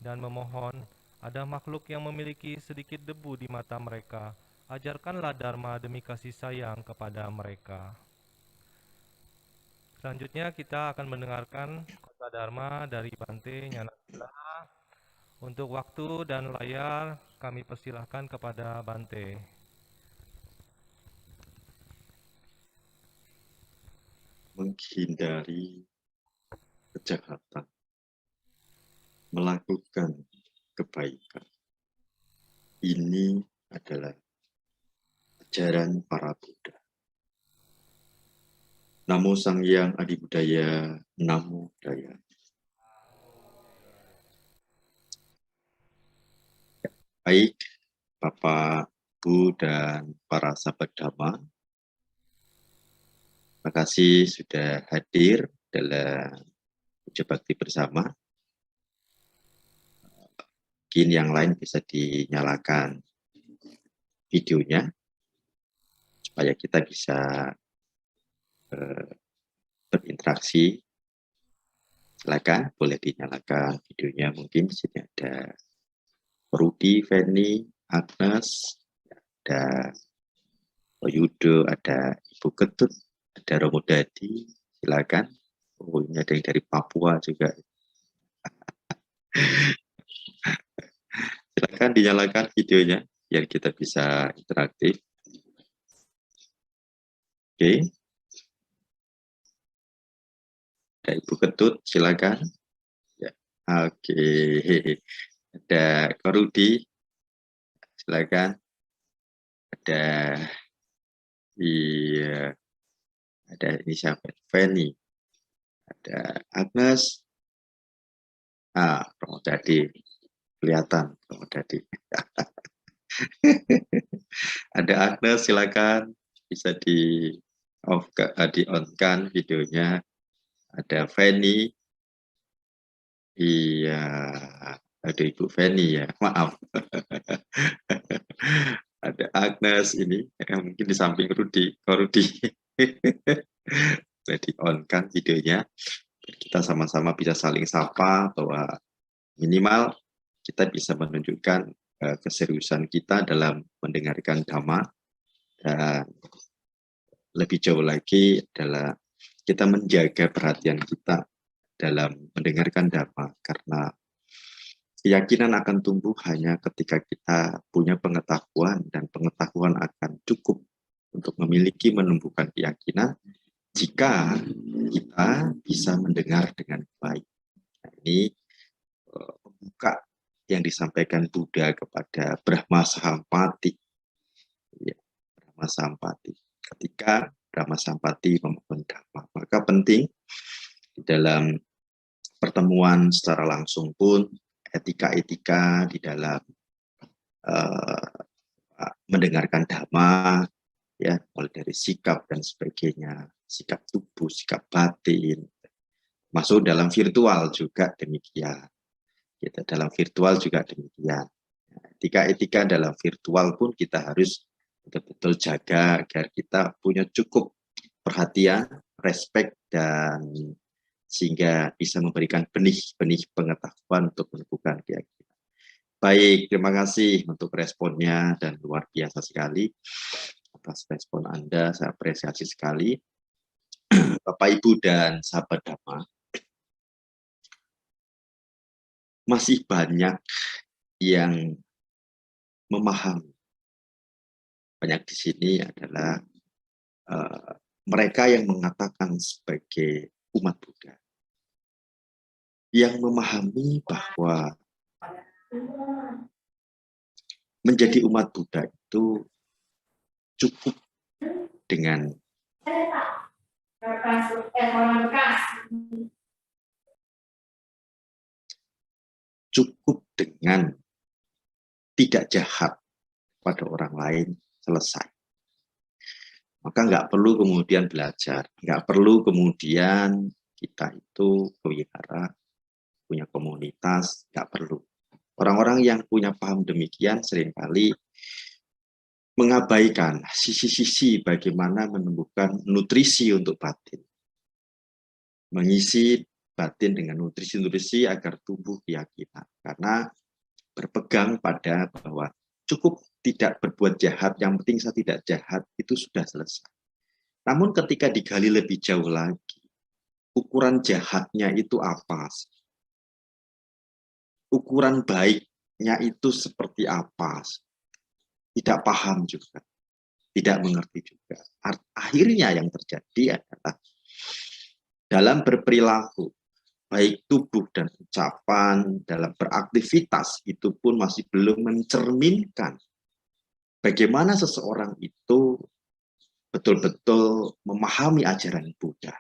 dan memohon, ada makhluk yang memiliki sedikit debu di mata mereka. Ajarkanlah Dharma demi kasih sayang kepada mereka. Selanjutnya kita akan mendengarkan kata Dharma dari Bante Nyanasila. Untuk waktu dan layar kami persilahkan kepada Bante. Menghindari kejahatan, melakukan kebaikan. Ini adalah ajaran para Buddha. Namo Sang Hyang Adi Budaya, Namo Buddhaya. Baik, Bapak, Bu, dan para sahabat Dhamma, terima kasih sudah hadir dalam Puja Bakti bersama. Mungkin yang lain bisa dinyalakan videonya supaya kita bisa berinteraksi. Silakan, boleh dinyalakan videonya. Mungkin di sini ada Rudi, Feni, Agnes, ada Yudo, ada Ibu Ketut, ada Romo Dadi. Silakan. Oh, ini ada yang dari Papua juga. Silakan dinyalakan videonya biar kita bisa interaktif. Oke. Ada Ibu Ketut, silakan. Ya. Oke. Ada Korudi, silakan. Ada iya, ada ini siapa? Feni, ada Agnes. Romo Dadi, kelihatan Romo Dadi. Ada Agnes, silakan bisa di on kan videonya. Ada Feni, iya, ada Ibu Feni ya, maaf. Ada Agnes ini, mungkin di samping Rudi, Rudi. Jadi on kan videonya, kita sama-sama bisa saling sapa bahwa minimal kita bisa menunjukkan keseriusan kita dalam mendengarkan Dhamma, dan lebih jauh lagi adalah kita menjaga perhatian kita dalam mendengarkan Dhamma, karena keyakinan akan tumbuh hanya ketika kita punya pengetahuan, dan pengetahuan akan cukup untuk memiliki menumbuhkan keyakinan jika kita bisa mendengar dengan baik. Nah, ini pembuka yang disampaikan Buddha kepada Brahma Sahampati. Ya, Brahma Sahampati. Ketika Brahma Sahampati memohon Dhamma, maka penting di dalam pertemuan secara langsung pun etika-etika di dalam mendengarkan Dhamma, ya, mulai dari sikap dan sebagainya, sikap tubuh, sikap batin, masuk dalam virtual juga demikian. Kita dalam virtual juga demikian. Etika-etika dalam virtual pun kita harus betul-betul jaga agar kita punya cukup perhatian, respect, dan sehingga bisa memberikan benih-benih pengetahuan untuk menumbuhkan keyakinan. Baik, terima kasih untuk responnya dan luar biasa sekali atas respon Anda, saya apresiasi sekali. Bapak, Ibu, dan sahabat Dhamma, masih banyak yang memahami. Banyak di sini adalah mereka yang mengatakan sebagai umat Buddha, yang memahami bahwa menjadi umat Buddha itu cukup dengan tidak jahat pada orang lain, selesai. Maka nggak perlu kemudian belajar, nggak perlu kemudian kita itu berwihara, punya komunitas, nggak perlu. Orang-orang yang punya paham demikian seringkali mengabaikan sisi-sisi bagaimana menumbuhkan nutrisi untuk batin, mengisi batin dengan nutrisi-nutrisi agar tumbuh keyakinan. Karena berpegang pada bahwa cukup tidak berbuat jahat, yang penting saya tidak jahat, itu sudah selesai. Namun ketika digali lebih jauh lagi, ukuran jahatnya itu apa? Ukuran baiknya itu seperti apa? Tidak paham juga, tidak mengerti juga. Akhirnya yang terjadi adalah dalam berperilaku, baik tubuh dan ucapan, dalam beraktivitas, itu pun masih belum mencerminkan bagaimana seseorang itu betul-betul memahami ajaran Buddha.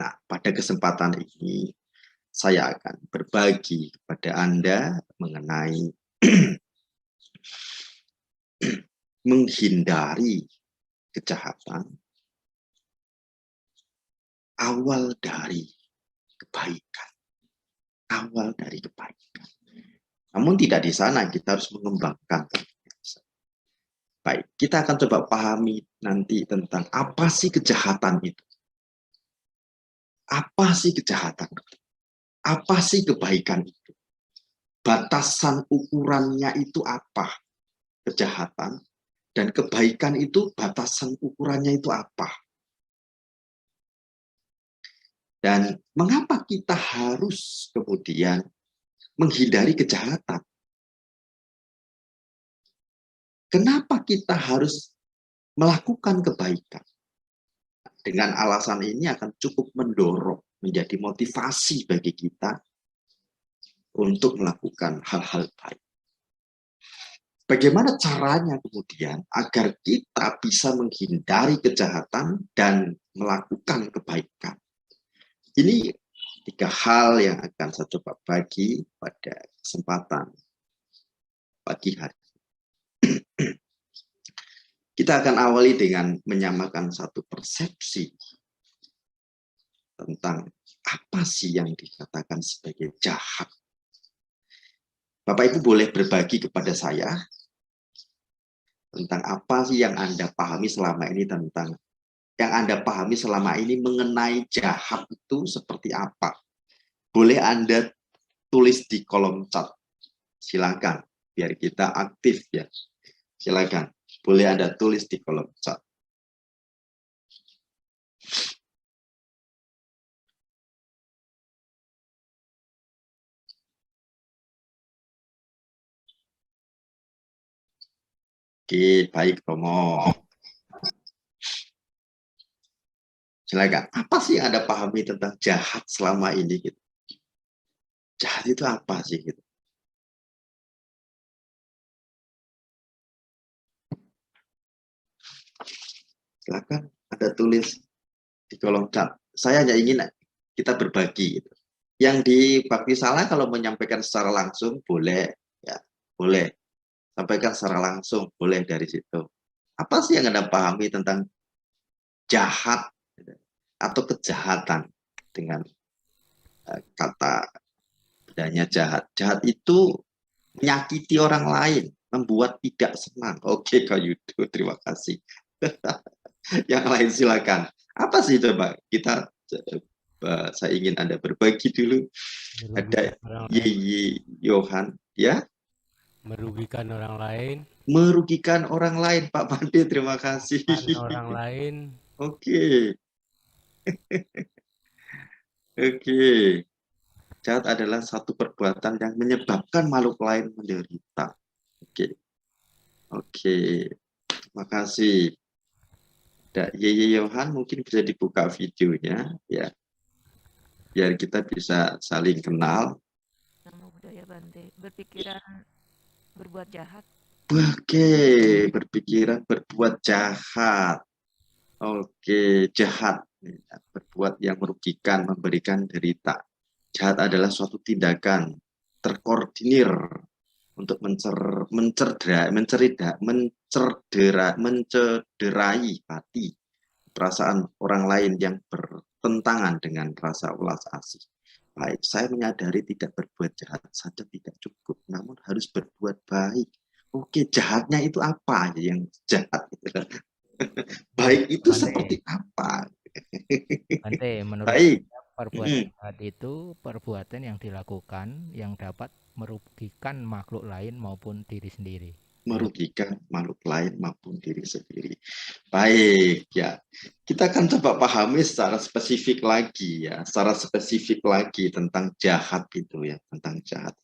Nah, pada kesempatan ini, saya akan berbagi kepada Anda mengenai menghindari kejahatan awal dari kebaikan. Awal dari kebaikan. Namun tidak di sana, kita harus mengembangkan. Baik, kita akan coba pahami nanti tentang apa sih kejahatan itu. Apa sih kejahatan? Apa sih kebaikan itu? Batasan ukurannya itu apa? Kejahatan dan kebaikan itu batasan ukurannya itu apa? Dan mengapa kita harus kemudian menghindari kejahatan? Kenapa kita harus melakukan kebaikan? Dengan alasan ini akan cukup mendorong, menjadi motivasi bagi kita untuk melakukan hal-hal baik. Bagaimana caranya kemudian agar kita bisa menghindari kejahatan dan melakukan kebaikan? Ini 3 hal yang akan saya coba bagi pada kesempatan pagi hari. Kita akan awali dengan menyamakan satu persepsi tentang apa sih yang dikatakan sebagai jahat. Bapak Ibu boleh berbagi kepada saya tentang apa sih yang Anda pahami selama ini mengenai jahat itu seperti apa. Boleh Anda tulis di kolom chat. Silakan, biar kita aktif ya. Silakan, boleh Anda tulis di kolom chat. Oke, baik Romo. Silakan. Apa sih yang Anda pahami tentang jahat selama ini? Gitu? Jahat itu apa sih? Gitu? Silakan Anda tulis di kolom chat. Saya hanya ingin kita berbagi. Gitu. Yang di Bakti Salah kalau menyampaikan secara langsung boleh, ya boleh. Sampaikan secara langsung, boleh dari situ. Apa sih yang Anda pahami tentang jahat atau kejahatan dengan kata bedanya jahat. Jahat itu menyakiti orang lain, membuat tidak senang. Oke, Kak Yudo, terima kasih. Yang lain silakan. Apa sih coba kita saya ingin Anda berbagi dulu. Ada Yeye Yohan, ya. Merugikan orang lain. Merugikan orang lain, Pak Pande, terima kasih. Orang lain. Oke. Oke. Jahat adalah satu perbuatan yang menyebabkan makhluk lain menderita. Oke. Oke. Terima kasih. Yeye Yohan mungkin bisa dibuka videonya ya. Biar kita bisa saling kenal. Namo Buddhaya Bante. Berpikiran berbuat jahat. Oke, berpikiran berbuat jahat. Oke, jahat. Berbuat yang merugikan, memberikan derita. Jahat adalah suatu tindakan terkoordinir untuk mencederai hati, perasaan orang lain yang bertentangan dengan rasa welas asih. Baik, saya menyadari tidak berbuat jahat saja tidak cukup, namun harus berbuat baik. Oke, jahatnya itu apa yang jahat? Baik itu seperti apa? Bante, menurut Baik. perbuatan jahat itu perbuatan yang dilakukan yang dapat merugikan makhluk lain maupun diri sendiri. Merugikan makhluk lain maupun diri sendiri. Baik ya, kita akan coba pahami secara spesifik lagi ya, secara spesifik lagi tentang jahat itu ya, tentang jahat.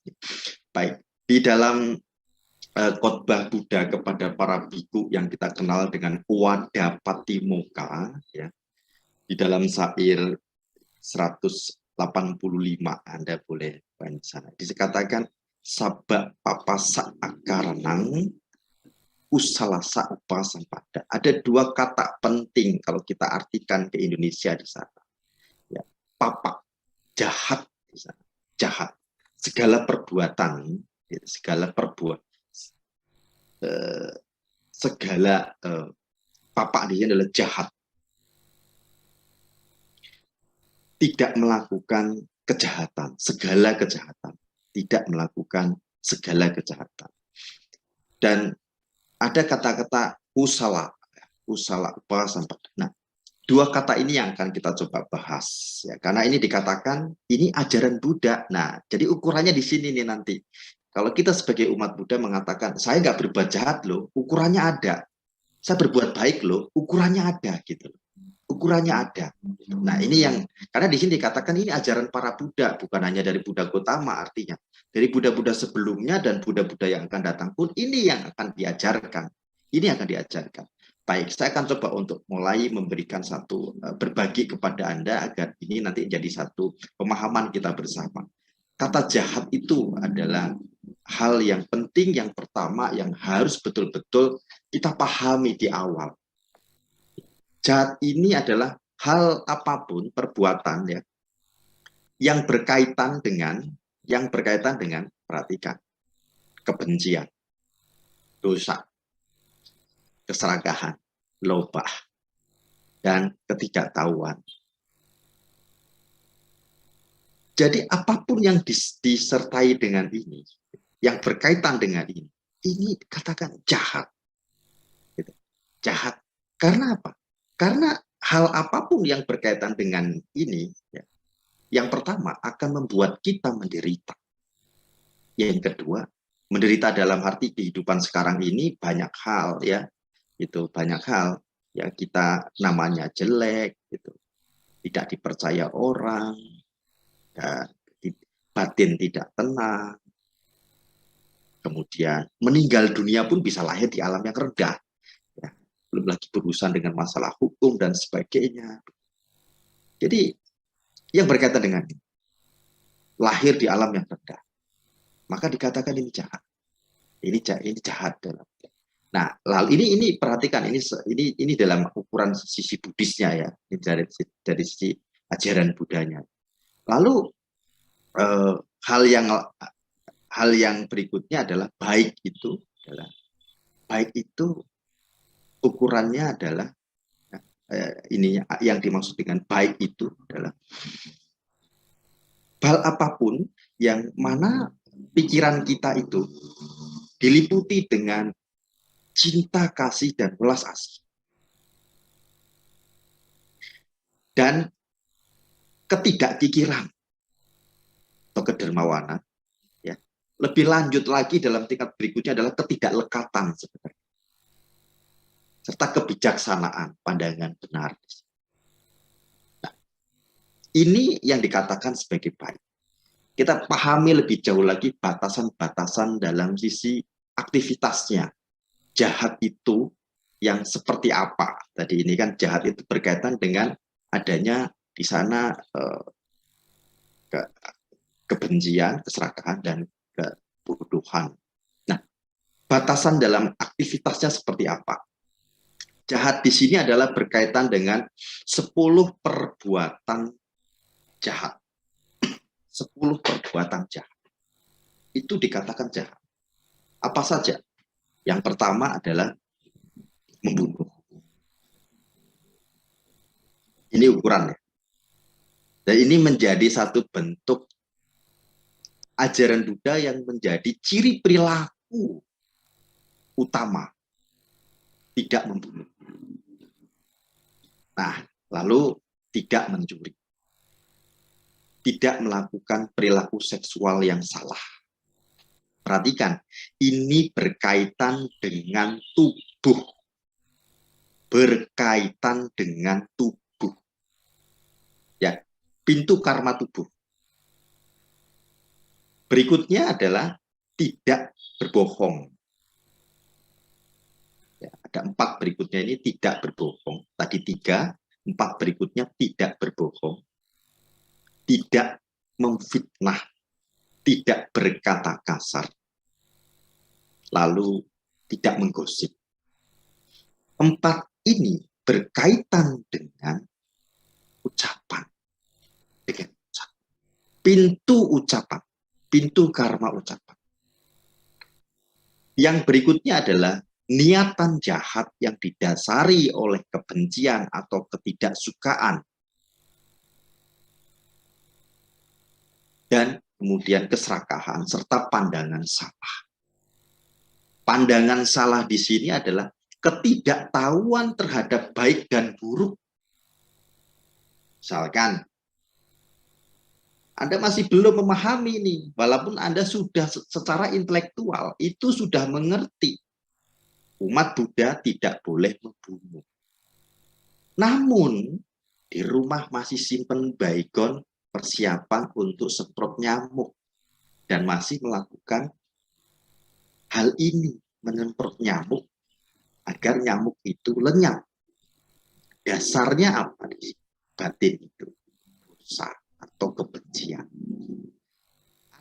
Baik, di dalam khotbah Buddha kepada para biku yang kita kenal dengan Wadapatimokkha ya, di dalam syair 185 Anda boleh baca. Dikatakan sabak papasa akaranang usalasa upasampada. Ada dua kata penting kalau kita artikan ke Indonesia di sana. Ya, papa, jahat di sana. Jahat. Segala perbuatan, segala perbuatan, segala papa ini adalah jahat. Tidak melakukan kejahatan, segala kejahatan. Tidak melakukan segala kejahatan. Dan ada kata-kata usala upasampada. Nah, dua kata ini yang akan kita coba bahas ya, karena ini dikatakan ini ajaran Buddha. Nah, jadi ukurannya di sini nih nanti. Kalau kita sebagai umat Buddha mengatakan saya nggak berbuat jahat loh, ukurannya ada. Saya berbuat baik loh, ukurannya ada gitu. Ukurannya ada. Nah, ini yang karena di sini dikatakan ini ajaran para Buddha, bukan hanya dari Buddha Gotama, artinya dari Buddha-Buddha sebelumnya dan Buddha-Buddha yang akan datang pun ini yang akan diajarkan. Ini akan diajarkan. Baik, saya akan coba untuk mulai memberikan satu berbagi kepada Anda agar ini nanti jadi satu pemahaman kita bersama. Kata jahat itu adalah hal yang penting, yang pertama yang harus betul-betul kita pahami di awal. Jahat ini adalah hal apapun, perbuatan ya, yang berkaitan dengan perhatikan, kebencian, dosa, keserakahan, loba, dan ketidaktahuan. Jadi apapun yang disertai dengan ini, yang berkaitan dengan ini katakan jahat. Jahat. Karena apa? Karena hal apapun yang berkaitan dengan ini, ya, yang pertama akan membuat kita menderita. Yang kedua, menderita dalam arti kehidupan sekarang ini banyak hal ya, itu banyak hal ya, kita namanya jelek, gitu, tidak dipercaya orang, ya, batin tidak tenang, kemudian meninggal dunia pun bisa lahir di alam yang rendah. Belum lagi berurusan dengan masalah hukum dan sebagainya. Jadi yang berkaitan dengan ini, lahir di alam yang rendah, maka dikatakan ini jahat. Ini jahat dalam. Nah, lalu ini perhatikan ini dalam ukuran sisi Buddhisnya ya, ini dari sisi ajaran Buddhanya. Lalu hal yang berikutnya adalah baik itu ukurannya adalah ini yang dimaksud dengan baik itu adalah hal apapun yang mana pikiran kita itu diliputi dengan cinta, kasih, dan welas asih. Dan ketidakpikiran atau kedermawanan. Ya. Lebih lanjut lagi dalam tingkat berikutnya adalah ketidaklekatan sebenarnya. Serta kebijaksanaan, pandangan benar. Nah, ini yang dikatakan sebagai baik. Kita pahami lebih jauh lagi batasan-batasan dalam sisi aktivitasnya. Jahat itu yang seperti apa? Tadi ini kan jahat itu berkaitan dengan adanya di sana kebencian, keserakahan, dan kebodohan. Nah, batasan dalam aktivitasnya seperti apa? Jahat di sini adalah berkaitan dengan 10 perbuatan jahat. 10 perbuatan jahat. Itu dikatakan jahat. Apa saja? Yang pertama adalah membunuh. Ini ukurannya. Dan ini menjadi satu bentuk ajaran Buddha yang menjadi ciri perilaku utama. Tidak membunuh. Nah, lalu tidak mencuri. tidak melakukan perilaku seksual yang salah. Perhatikan, ini berkaitan dengan tubuh. Berkaitan dengan tubuh. Ya, pintu karma tubuh. Berikutnya adalah tidak berbohong. Ya, ada 4 berikutnya ini tidak berbohong. Tadi 3, 4 berikutnya tidak berbohong. Tidak memfitnah, tidak berkata kasar, lalu tidak menggosip. 4 ini berkaitan dengan ucapan. Dengan ucapan. Pintu ucapan, pintu karma ucapan. Yang berikutnya adalah niatan jahat yang didasari oleh kebencian atau ketidaksukaan. Dan kemudian keserakahan serta pandangan salah. Pandangan salah di sini adalah ketidaktahuan terhadap baik dan buruk. Misalkan, Anda masih belum memahami nih, walaupun Anda sudah secara intelektual, itu sudah mengerti. Umat Buddha tidak boleh membunuh. Namun, di rumah masih simpen baygon persiapan untuk semprot nyamuk. Dan masih melakukan hal ini, menyemprot nyamuk, agar nyamuk itu lenyap. Dasarnya apa? Batin itu, dosa atau kebencian.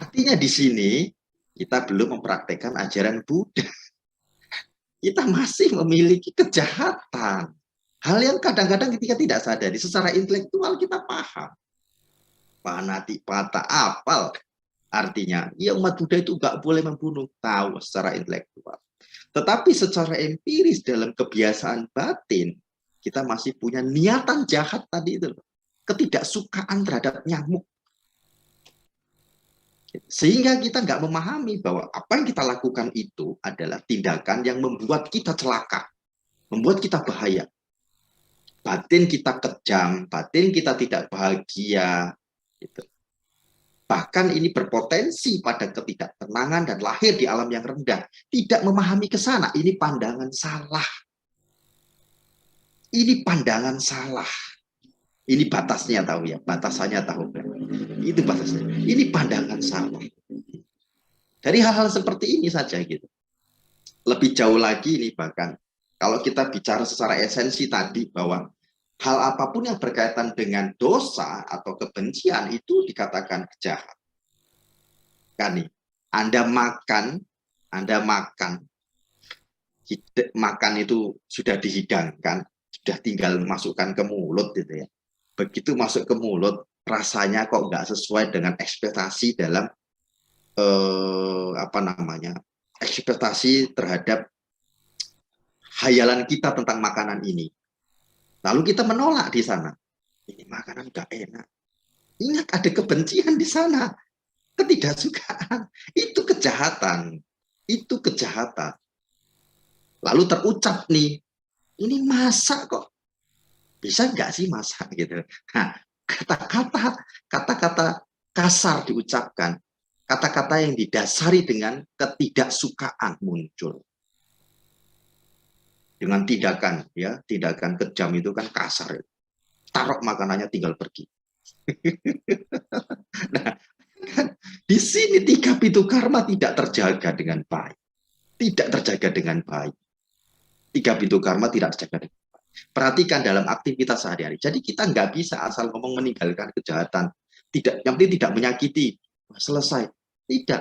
Artinya di sini, kita belum mempraktekkan ajaran Buddha. Kita masih memiliki kejahatan. Hal yang kadang-kadang ketika tidak sadari, secara intelektual kita paham. Panati pata apal. Artinya, ya umat Buddha itu nggak boleh membunuh. Tahu secara intelektual. Tetapi secara empiris dalam kebiasaan batin, kita masih punya niatan jahat tadi itu. Ketidaksukaan terhadap nyamuk. Sehingga kita nggak memahami bahwa apa yang kita lakukan itu adalah tindakan yang membuat kita celaka, membuat kita bahaya. Batin kita kejam, batin kita tidak bahagia. Gitu. Bahkan ini berpotensi pada ketidaktenangan dan lahir di alam yang rendah. Tidak memahami ke sana, ini pandangan salah. Ini pandangan salah. Ini batasnya tahu ya, batasannya tahu. Itu batasnya. Ini pandangan salah. Dari hal-hal seperti ini saja gitu. Lebih jauh lagi ini bahkan kalau kita bicara secara esensi tadi bahwa hal apapun yang berkaitan dengan dosa atau kebencian itu dikatakan jahat. Kan nih, Anda makan itu sudah dihidangkan, sudah tinggal masukkan ke mulut gitu ya. Begitu masuk ke mulut, rasanya kok nggak sesuai dengan ekspektasi dalam ekspektasi terhadap hayalan kita tentang makanan ini. Lalu kita menolak di sana. Ini makanan nggak enak. Ingat ada kebencian di sana, ketidaksukaan. Itu kejahatan. Itu kejahatan. Lalu terucap nih, ini masak kok. Bisa nggak sih masak gitu. Nah, kata-kata kasar diucapkan, kata-kata yang didasari dengan ketidaksukaan muncul. Dengan tindakan, ya, tindakan kejam itu kan kasar. Taruh makanannya tinggal pergi. Nah, kan, di sini 3 pintu karma tidak terjaga dengan baik. Tidak terjaga dengan baik. 3 pintu karma tidak terjaga dengan baik. Perhatikan dalam aktivitas sehari-hari. Jadi kita nggak bisa asal ngomong meninggalkan kejahatan. Yang penting tidak menyakiti. Selesai. Tidak.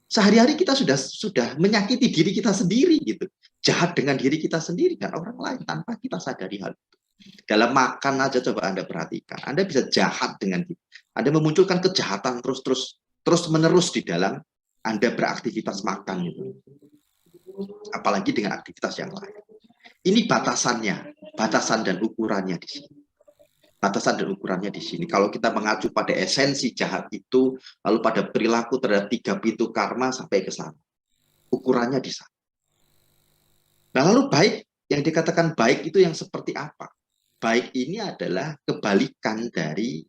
Sehari-hari kita sudah menyakiti diri kita sendiri gitu. Jahat dengan diri kita sendiri dan orang lain tanpa kita sadari hal itu. Dalam makan aja coba Anda perhatikan. Anda bisa jahat dengan diri. Anda memunculkan kejahatan terus menerus di dalam Anda beraktivitas makan gitu. Apalagi dengan aktivitas yang lain. Ini batasannya, batasan dan ukurannya di sini. Batasan dan ukurannya di sini. Kalau kita mengacu pada esensi jahat itu, lalu pada perilaku terhadap 3 pintu karma sampai ke sana. Ukurannya di sana. Nah, lalu baik, yang dikatakan baik itu yang seperti apa? Baik ini adalah kebalikan dari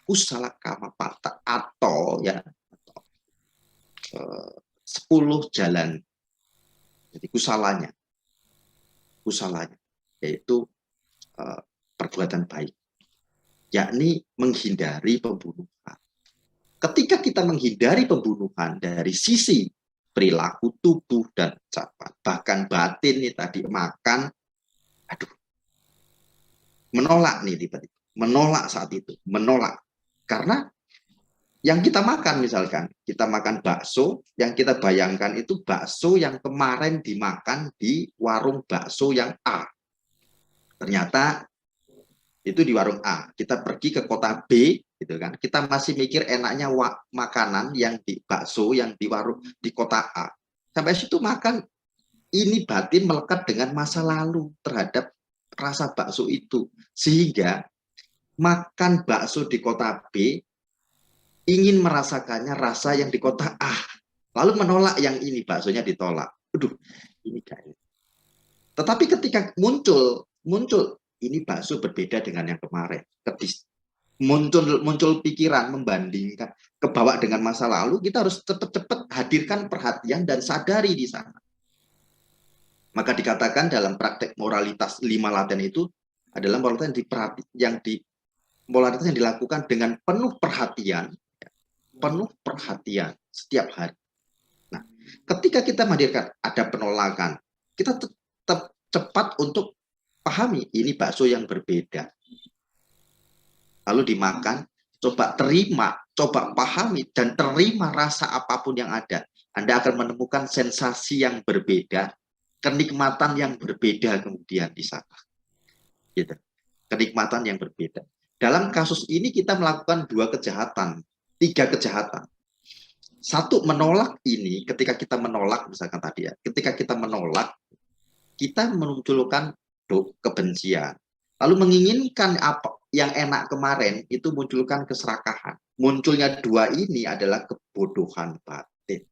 kusala kama pata, atau ya 10 jalan. Jadi kusalanya yaitu perbuatan baik, yakni menghindari pembunuhan. Ketika kita menghindari pembunuhan dari sisi perilaku, tubuh, dan ucapan, bahkan batin nih tadi makan, menolak nih tiba-tiba, menolak saat itu, menolak. Karena yang kita makan misalkan, kita makan bakso, yang kita bayangkan itu bakso yang kemarin dimakan di warung bakso yang A. Ternyata itu di warung A. Kita pergi ke kota B, gitu kan. Kita masih mikir enaknya makanan yang di bakso yang di warung di kota A. Sampai situ makan, ini batin melekat dengan masa lalu terhadap rasa bakso itu. Sehingga makan bakso di kota B ingin merasakannya rasa yang di kota A, lalu menolak yang ini, baksonya ditolak. Aduh, ini gak. Tetapi ketika muncul ini bakso berbeda dengan yang kemarin, muncul pikiran membandingkan, kebawa dengan masa lalu, kita harus cepat-cepat hadirkan perhatian dan sadari di sana. Maka dikatakan dalam praktek moralitas 5 laten itu adalah moralitas moralitas yang dilakukan dengan penuh perhatian setiap hari. Nah, ketika kita menghadirkan ada penolakan, kita tetap cepat untuk pahami ini bakso yang berbeda. Lalu dimakan, coba terima, coba pahami dan terima rasa apapun yang ada. Anda akan menemukan sensasi yang berbeda, kenikmatan yang berbeda kemudian di sana. Gitu. Kenikmatan yang berbeda. Dalam kasus ini kita melakukan 3 kejahatan. Satu, menolak ini, ketika kita menolak, misalkan tadi ya, ketika kita menolak, kita memunculkan kebencian. Lalu menginginkan apa yang enak kemarin, itu munculkan keserakahan. Munculnya 2 ini adalah kebodohan batin.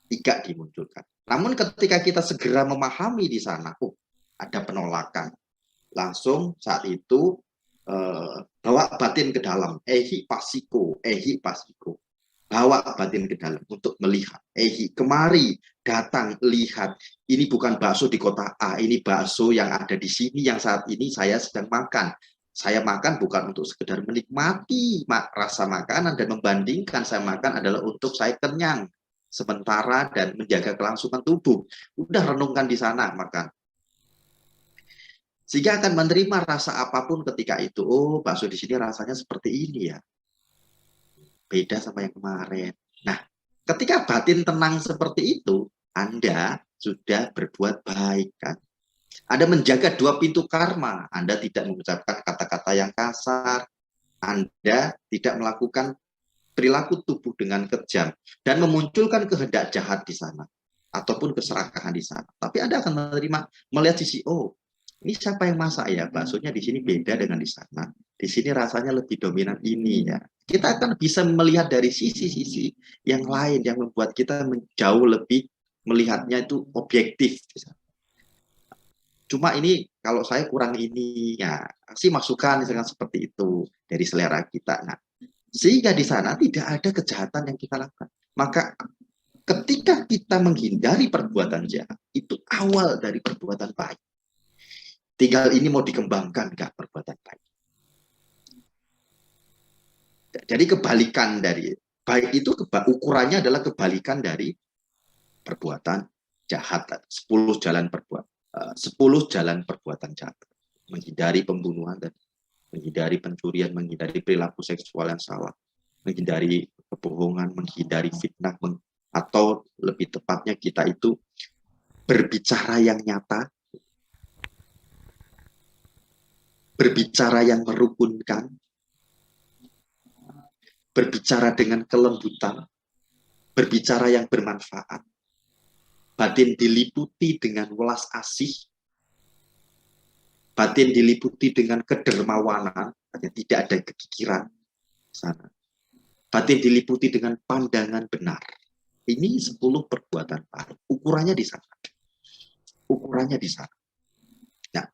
3 dimunculkan. Namun ketika kita segera memahami di sana, ada penolakan. Langsung saat itu, bawa batin ke dalam, ehi pasiko, bawa batin ke dalam untuk melihat, kemari, datang, lihat, ini bukan bakso di kota A, ini bakso yang ada di sini, yang saat ini saya sedang makan. Saya makan bukan untuk sekedar menikmati rasa makanan dan membandingkan, saya makan adalah untuk saya kenyang sementara dan menjaga kelangsungan tubuh. Udah renungkan di sana makan. Sehingga akan menerima rasa apapun ketika itu. Oh, bakso di sini rasanya seperti ini ya. Beda sama yang kemarin. Nah, ketika batin tenang seperti itu, Anda sudah berbuat baik kan. Anda menjaga 2 pintu karma. Anda tidak mengucapkan kata-kata yang kasar. Anda tidak melakukan perilaku tubuh dengan kejam dan memunculkan kehendak jahat di sana ataupun keserakahan di sana. Tapi Anda akan melihat sisi, oh, ini siapa yang masak ya? Baksonya di sini beda dengan di sana. Di sini rasanya lebih dominan ini ya. Kita akan bisa melihat dari sisi-sisi yang lain yang membuat kita jauh lebih melihatnya itu objektif. Cuma ini kalau saya kurang ini ya, kasih masukan misalkan seperti itu dari selera kita. Nah, sehingga di sana tidak ada kejahatan yang kita lakukan. Maka ketika kita menghindari perbuatan jahat, itu awal dari perbuatan baik. Tinggal ini mau dikembangkan nggak perbuatan baik. Jadi kebalikan dari baik itu ukurannya adalah kebalikan dari perbuatan jahat. 10 jalan perbuatan jahat. Menghindari pembunuhan dan menghindari pencurian, menghindari perilaku seksual yang salah, menghindari kebohongan, menghindari fitnah, atau lebih tepatnya kita itu berbicara yang nyata, berbicara yang merukunkan, berbicara dengan kelembutan, berbicara yang bermanfaat, batin diliputi dengan welas asih, batin diliputi dengan kedermawanan, tidak ada kekikiran sana. Batin diliputi dengan pandangan benar. Ini 10 perbuatan baik. Ukurannya di sana. Ukurannya di sana. Nah,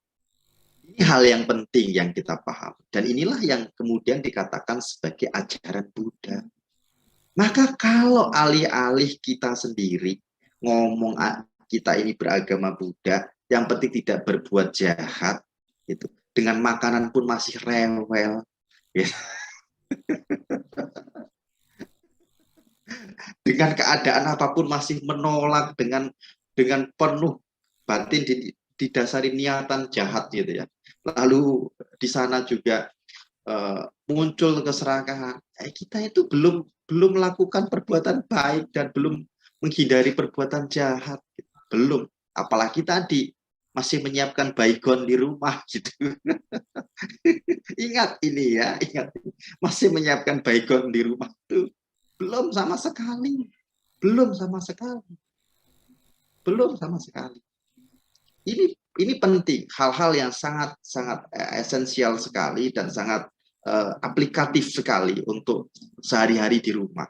ini Ini hal yang penting yang kita paham. Dan inilah yang kemudian dikatakan sebagai ajaran Buddha. Maka kalau alih-alih kita sendiri ngomong kita ini beragama Buddha, yang penting tidak berbuat jahat, gitu. Dengan makanan pun masih rewel, ya. Dengan keadaan apapun masih menolak dengan penuh batin didasari niatan jahat gitu ya. Lalu di sana juga muncul keserakahan. Kita itu belum melakukan perbuatan baik dan belum menghindari perbuatan jahat. Belum. Apalagi tadi masih menyiapkan baygon di rumah gitu. Ingat ini ya, ingat. Masih menyiapkan baygon di rumah itu belum sama sekali. Belum sama sekali. Belum sama sekali. Ini penting, hal-hal yang sangat esensial sekali dan sangat aplikatif sekali untuk sehari-hari di rumah.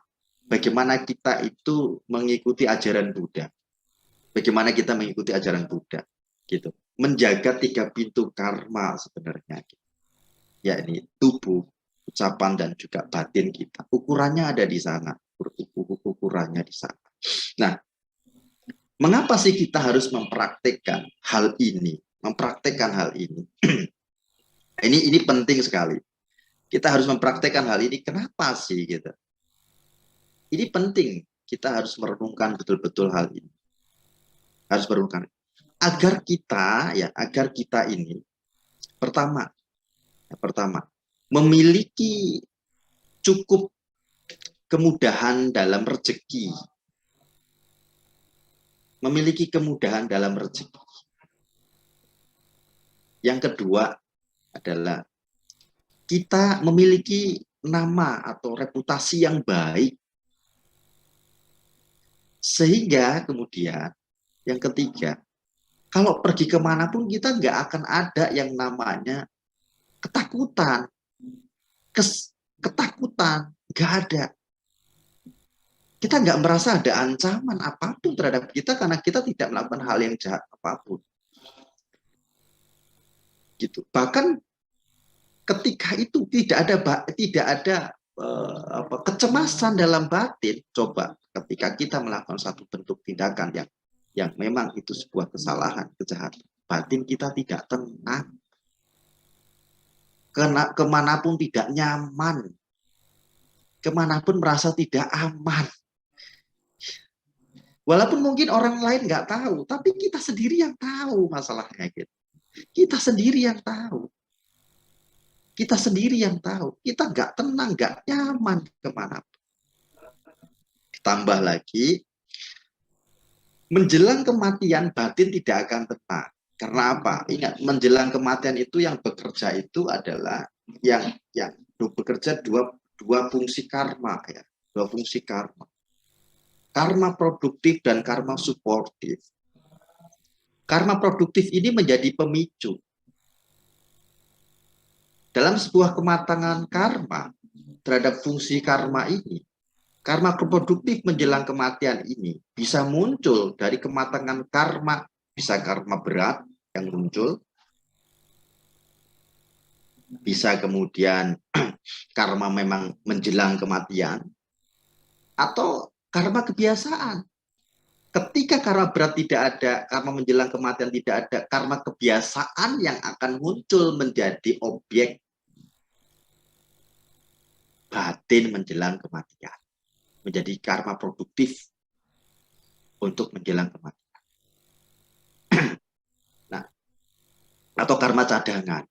Bagaimana kita itu mengikuti ajaran Buddha. Bagaimana kita mengikuti ajaran Buddha, gitu. Menjaga 3 pintu karma sebenarnya, yakni tubuh, ucapan dan juga batin kita. Ukurannya ada di sana, ukurannya di sana. Nah, mengapa sih kita harus mempraktekkan hal ini? Mempraktekkan hal ini. Ini penting sekali. Kita harus mempraktekkan hal ini. Kenapa sih gitu? Ini penting. Kita harus merenungkan betul-betul hal ini. Harus merenungkan. Agar kita ini pertama memiliki cukup kemudahan dalam rezeki. Memiliki kemudahan dalam rezeki. Yang kedua adalah kita memiliki nama atau reputasi yang baik. Sehingga kemudian yang ketiga, kalau pergi kemanapun kita nggak akan ada yang namanya ketakutan. Ketakutan, nggak ada. Kita nggak merasa ada ancaman apapun terhadap kita karena kita tidak melakukan hal yang jahat apapun. Gitu. Bahkan ketika itu tidak ada kecemasan dalam batin. Coba ketika kita melakukan satu bentuk tindakan yang memang itu sebuah kesalahan, kejahatan, batin kita tidak tenang. Kemanapun tidak nyaman, kemanapun merasa tidak aman. Walaupun mungkin orang lain nggak tahu, tapi kita sendiri yang tahu masalahnya gitu. Kita sendiri yang tahu. Kita sendiri yang tahu. Kita nggak tenang, nggak nyaman kemanapun. Ditambah lagi, menjelang kematian batin tidak akan tenang. Karena apa? Ingat, menjelang kematian itu yang bekerja itu adalah yang bekerja dua fungsi karma ya, 2 fungsi karma. Karma produktif dan karma suportif. Karma produktif ini menjadi pemicu. Dalam sebuah kematangan karma terhadap fungsi karma ini, karma produktif menjelang kematian ini bisa muncul dari kematangan karma, bisa karma berat yang muncul, bisa kemudian karma memang menjelang kematian, atau karma kebiasaan. Ketika karma berat tidak ada, karma menjelang kematian tidak ada, karma kebiasaan yang akan muncul menjadi objek batin menjelang kematian. Menjadi karma produktif untuk menjelang kematian. Nah, atau karma cadangan.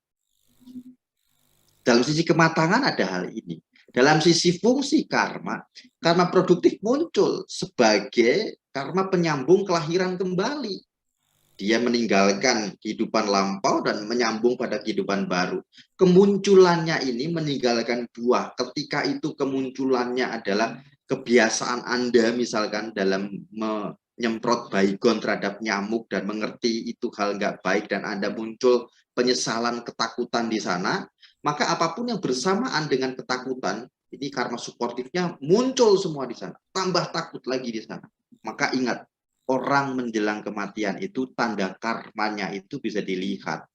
Dalam sisi kematangan ada hal ini. Dalam sisi fungsi karma, karma produktif muncul sebagai karma penyambung kelahiran kembali. Dia meninggalkan kehidupan lampau dan menyambung pada kehidupan baru. Kemunculannya ini meninggalkan buah. Ketika itu kemunculannya adalah kebiasaan Anda misalkan dalam menyemprot baygon terhadap nyamuk dan mengerti itu hal nggak baik dan Anda muncul penyesalan, ketakutan di sana, maka apapun yang bersamaan dengan ketakutan, ini karma suportifnya muncul semua di sana. Tambah takut lagi di sana. Maka ingat, orang menjelang kematian itu tanda karmanya itu bisa dilihat.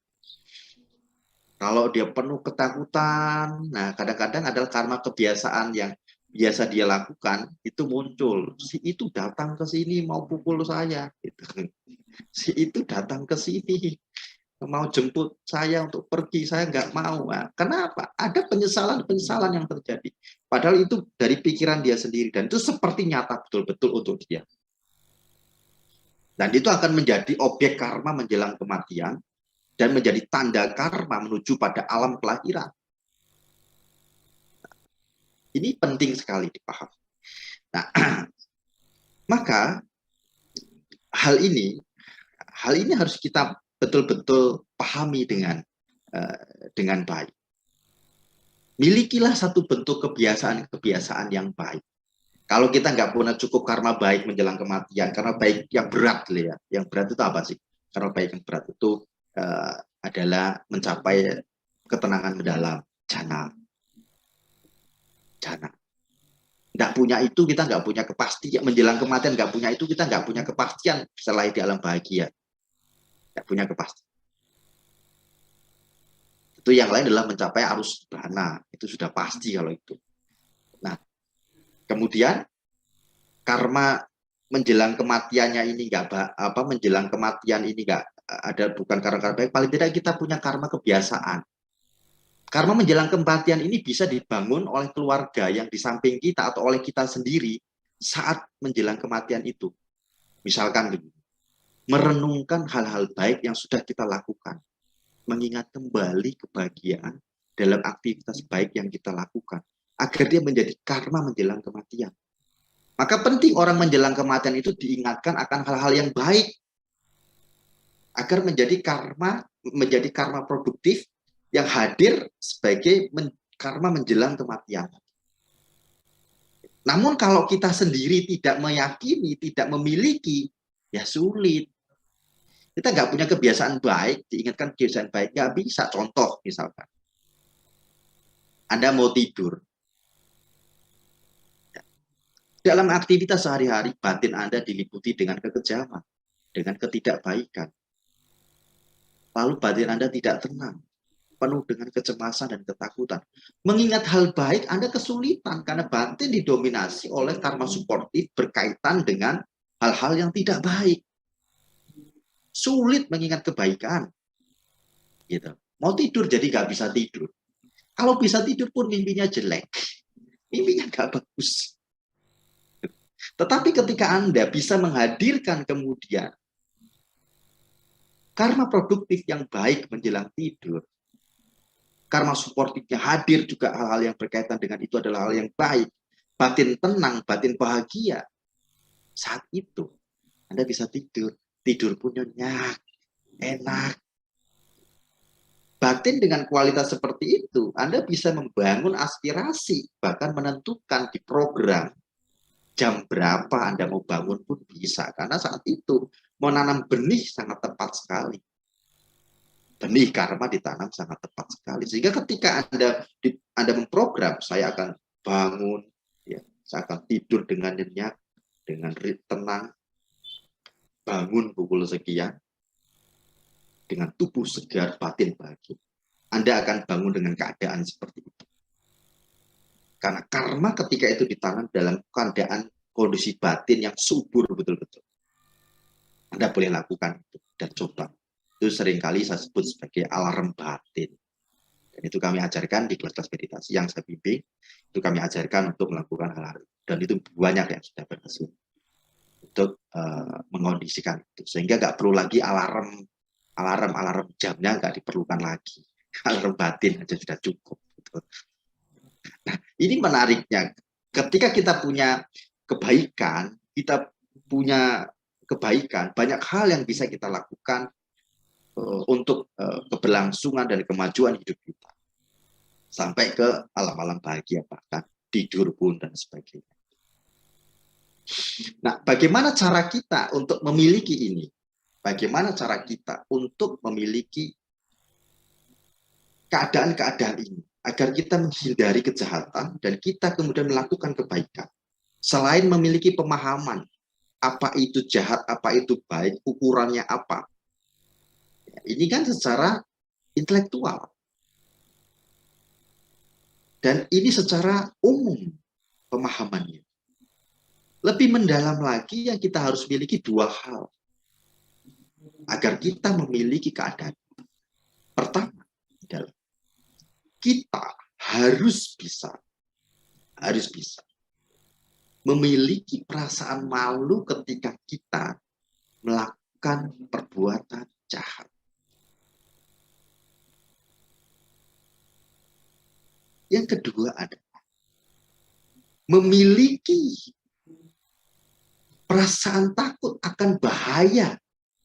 Kalau dia penuh ketakutan, nah kadang-kadang adalah karma kebiasaan yang biasa dia lakukan itu muncul. Si itu datang ke sini mau pukul saya, gitu. Si itu datang ke sini mau jemput saya untuk pergi, saya nggak mau. Nah, kenapa? Ada penyesalan-penyesalan yang terjadi. Padahal itu dari pikiran dia sendiri dan itu seperti nyata betul-betul untuk dia. Dan itu akan menjadi objek karma menjelang kematian dan menjadi tanda karma menuju pada alam kelahiran. Ini penting sekali dipahami. Nah, maka hal ini harus kita betul-betul pahami dengan baik. Milikilah satu bentuk kebiasaan yang baik. Kalau kita nggak punya cukup karma baik menjelang kematian, karena baik yang berat, ya. Yang berat itu apa sih? Karena baik yang berat itu adalah mencapai ketenangan mendalam, jana. Nggak punya itu, kita nggak punya kepastian. Menjelang kematian nggak punya itu, kita nggak punya kepastian setelah di alam bahagia. Nggak punya kepastian. Itu yang lain adalah mencapai arus dana. Itu sudah pasti kalau itu. Nah, kemudian karma menjelang kematiannya ini menjelang kematian ini nggak ada, bukan karena baik, paling tidak kita punya karma kebiasaan. Karma menjelang kematian ini bisa dibangun oleh keluarga yang di samping kita atau oleh kita sendiri saat menjelang kematian itu. Misalkan merenungkan hal-hal baik yang sudah kita lakukan, mengingat kembali kebahagiaan dalam aktivitas baik yang kita lakukan, agar dia menjadi karma menjelang kematian. Maka penting orang menjelang kematian itu diingatkan akan hal-hal yang baik, agar menjadi karma produktif yang hadir sebagai karma menjelang kematian. Namun kalau kita sendiri tidak meyakini, tidak memiliki, ya sulit. Kita nggak punya kebiasaan baik, diingatkan kebiasaan baik, nggak bisa. Contoh misalkan, Anda mau tidur. Dalam aktivitas sehari-hari, batin Anda diliputi dengan kekejaman, dengan ketidakbaikan. Lalu batin Anda tidak tenang, penuh dengan kecemasan dan ketakutan. Mengingat hal baik, Anda kesulitan karena batin didominasi oleh karma suportif berkaitan dengan hal-hal yang tidak baik. Sulit mengingat kebaikan. Gitu. Mau tidur jadi nggak bisa tidur. Kalau bisa tidur pun mimpinya jelek. Mimpinya nggak bagus. Tetapi ketika Anda bisa menghadirkan kemudian karma produktif yang baik menjelang tidur, karma suportifnya hadir juga, hal-hal yang berkaitan dengan itu adalah hal yang baik, batin tenang, batin bahagia, saat itu Anda bisa tidur pun nyenyak, enak. Batin dengan kualitas seperti itu, Anda bisa membangun aspirasi, bahkan menentukan di program jam berapa Anda mau bangun pun bisa, karena saat itu menanam benih sangat tepat sekali. Benih karma ditanam sangat tepat sekali, sehingga ketika Anda memprogram, saya akan bangun, ya, saya akan tidur dengan nyenyak, dengan tenang, bangun pukul sekian, dengan tubuh segar, batin bahagia. Anda akan bangun dengan keadaan seperti itu. Karena karma ketika itu ditanam dalam keadaan kondisi batin yang subur betul-betul. Anda boleh lakukan itu dan coba. Itu seringkali saya sebut sebagai alarm batin. Dan itu kami ajarkan di kelas meditasi yang saya bimbing. Itu kami ajarkan untuk melakukan hal-hal. Dan itu banyak yang sudah berhasil untuk mengondisikan itu. Sehingga nggak perlu lagi alarm jamnya nggak diperlukan lagi. Alarm batin aja sudah cukup. Gitu. Nah, ini menariknya. Ketika kita punya kebaikan, banyak hal yang bisa kita lakukan untuk keberlangsungan dan kemajuan hidup kita. Sampai ke alam-alam bahagia, bahkan tidur pun dan sebagainya. Nah, bagaimana cara kita untuk memiliki ini? Bagaimana cara kita untuk memiliki keadaan-keadaan ini? Agar kita menghindari kejahatan dan kita kemudian melakukan kebaikan. Selain memiliki pemahaman, apa itu jahat, apa itu baik, ukurannya apa. Ini kan secara intelektual. Dan ini secara umum pemahamannya. Lebih mendalam lagi yang kita harus miliki dua hal agar kita memiliki keadaan. Pertama adalah kita harus bisa memiliki perasaan malu ketika kita melakukan perbuatan jahat. Yang kedua adalah memiliki perasaan takut akan bahaya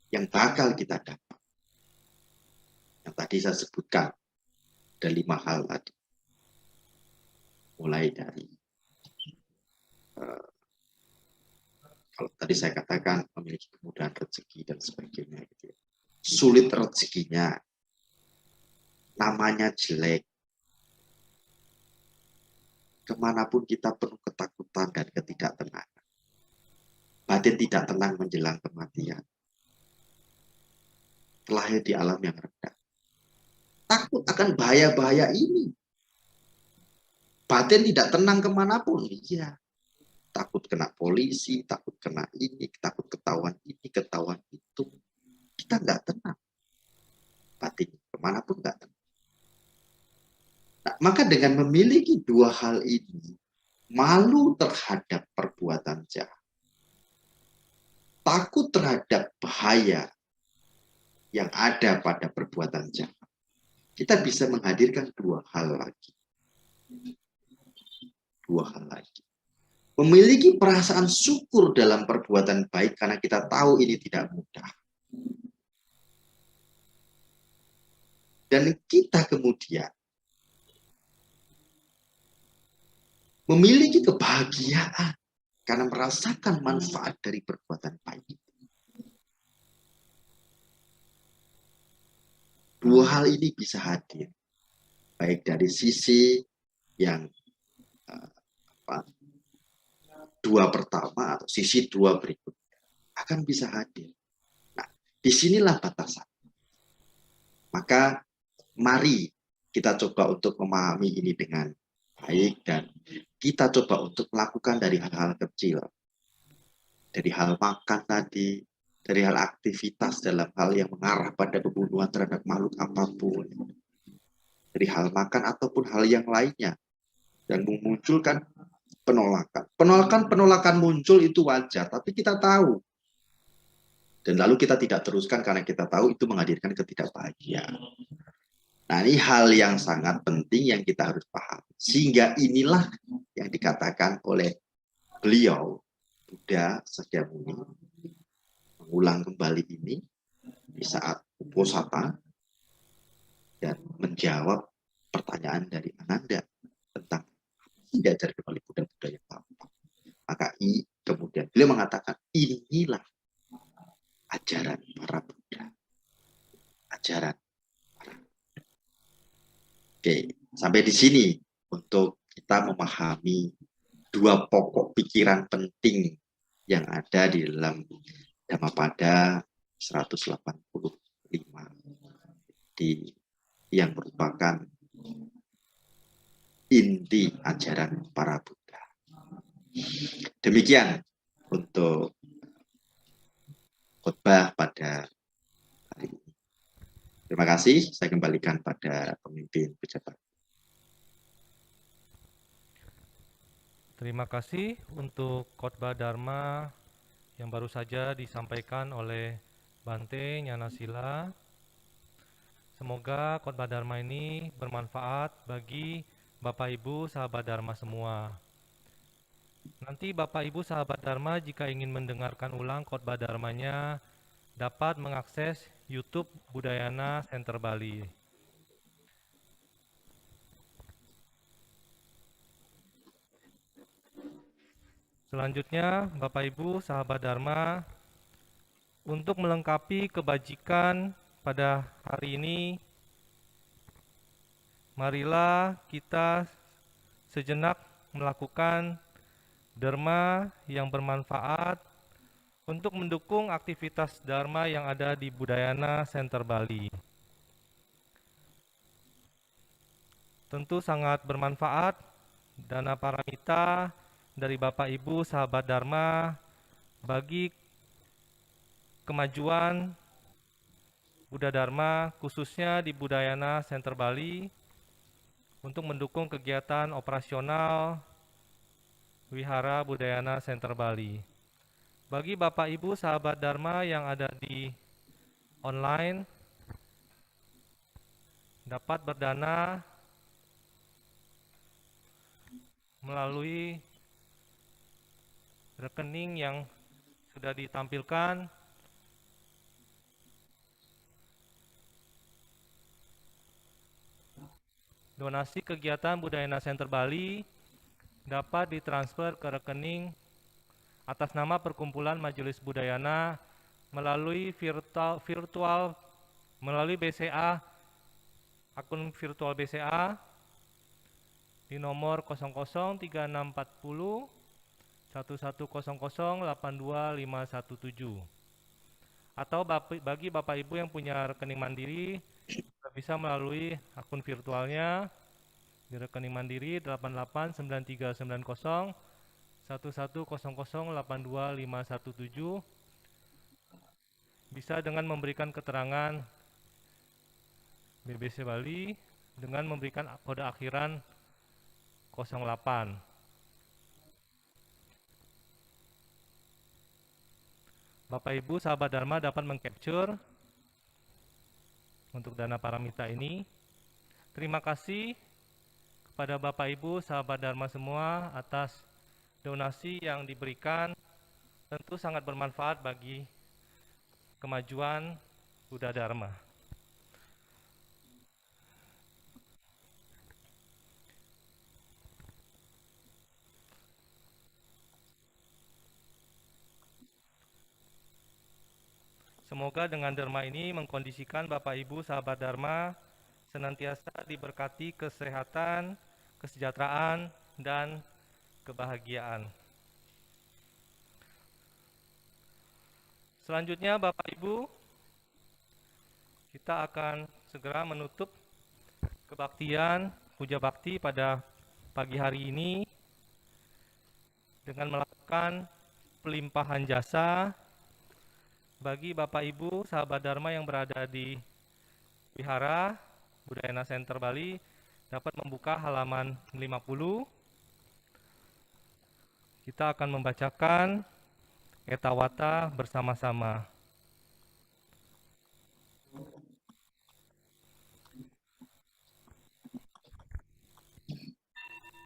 yang bakal kita dapat. Yang tadi saya sebutkan, ada 5 hal tadi. Mulai dari, kalau tadi saya katakan memiliki kemudahan rezeki dan sebagainya. Gitu ya. Sulit rezekinya, namanya jelek, kemanapun kita penuh ketakutan dan ketidaktenangan. Batin tidak tenang menjelang kematian. Terlahir di alam yang rendah. Takut akan bahaya-bahaya ini. Batin tidak tenang kemanapun. Iya. Takut kena polisi, takut kena ini, takut ketahuan ini, ketahuan itu. Kita nggak tenang. Batin kemanapun nggak tenang. Nah, maka dengan memiliki dua hal ini, malu terhadap perbuatan jahat, takut terhadap bahaya yang ada pada perbuatan jahat, kita bisa menghadirkan dua hal lagi. Memiliki perasaan syukur dalam perbuatan baik karena kita tahu ini tidak mudah. Dan kita kemudian memiliki kebahagiaan karena merasakan manfaat dari perbuatan baik. Dua hal ini bisa hadir, baik dari sisi yang dua pertama atau sisi dua berikutnya akan bisa hadir. Nah, disinilah batasan. Maka mari kita coba untuk memahami ini dengan baik dan kita coba untuk melakukan dari hal-hal kecil. Dari hal makan tadi, dari hal aktivitas dalam hal yang mengarah pada pembunuhan terhadap makhluk apapun. Dari hal makan ataupun hal yang lainnya. Dan memunculkan penolakan. Penolakan muncul itu wajar, tapi kita tahu. Dan lalu kita tidak teruskan karena kita tahu itu menghadirkan ketidakbahagiaan. Nah, ini hal yang sangat penting yang kita harus paham. Sehingga inilah yang dikatakan oleh beliau, Buddha Sakyamuni, mengulang kembali ini di saat Uposatha dan menjawab pertanyaan dari Ananda tentang tidak diajarkan oleh Buddha yang tampak. Maka kemudian beliau mengatakan inilah ajaran para Buddha. Ajaran para Buddha. Oke, sampai di sini untuk kita memahami dua pokok pikiran penting yang ada di dalam Dhammapada 185 yang merupakan inti ajaran para Buddha. Demikian untuk khotbah pada hari ini. Terima kasih, saya kembalikan pada pemimpin pejabat. Terima kasih untuk khotbah Dharma yang baru saja disampaikan oleh Bante Nyanasila. Semoga khotbah Dharma ini bermanfaat bagi Bapak Ibu sahabat Dharma semua. Nanti Bapak Ibu sahabat Dharma jika ingin mendengarkan ulang khotbah Dharmanya dapat mengakses YouTube Budayana Center Bali. Selanjutnya, Bapak Ibu sahabat Dharma, untuk melengkapi kebajikan pada hari ini, marilah kita sejenak melakukan Dharma yang bermanfaat untuk mendukung aktivitas Dharma yang ada di Budayana Center Bali. Tentu sangat bermanfaat dana paramita dari Bapak Ibu sahabat Dharma bagi kemajuan Buddha Dharma khususnya di Budayana Center Bali untuk mendukung kegiatan operasional Wihara Budayana Center Bali. Bagi Bapak Ibu sahabat Dharma yang ada di online dapat berdana melalui rekening yang sudah ditampilkan. Donasi kegiatan Budayana Center Bali dapat ditransfer ke rekening atas nama Perkumpulan Majelis Budayana melalui melalui BCA, akun virtual BCA di nomor 003640 1100 82517. Atau bagi Bapak Ibu yang punya rekening mandiri bisa melalui akun virtualnya di rekening mandiri 889390 1100 82517, bisa dengan memberikan keterangan BBC Bali dengan memberikan kode akhiran 08. Bapak Ibu sahabat Dharma dapat mengcapture untuk dana paramita ini. Terima kasih kepada Bapak Ibu sahabat Dharma semua atas donasi yang diberikan, tentu sangat bermanfaat bagi kemajuan Buddha Dharma. Semoga dengan Dharma ini mengkondisikan Bapak Ibu sahabat Dharma senantiasa diberkati kesehatan, kesejahteraan, dan kebahagiaan. Selanjutnya Bapak Ibu, kita akan segera menutup kebaktian puja bakti pada pagi hari ini dengan melakukan pelimpahan jasa bagi Bapak Ibu sahabat Dharma yang berada di Wihara Budayana Center Bali dapat membuka halaman 50. Kita akan membacakan Etawata bersama-sama.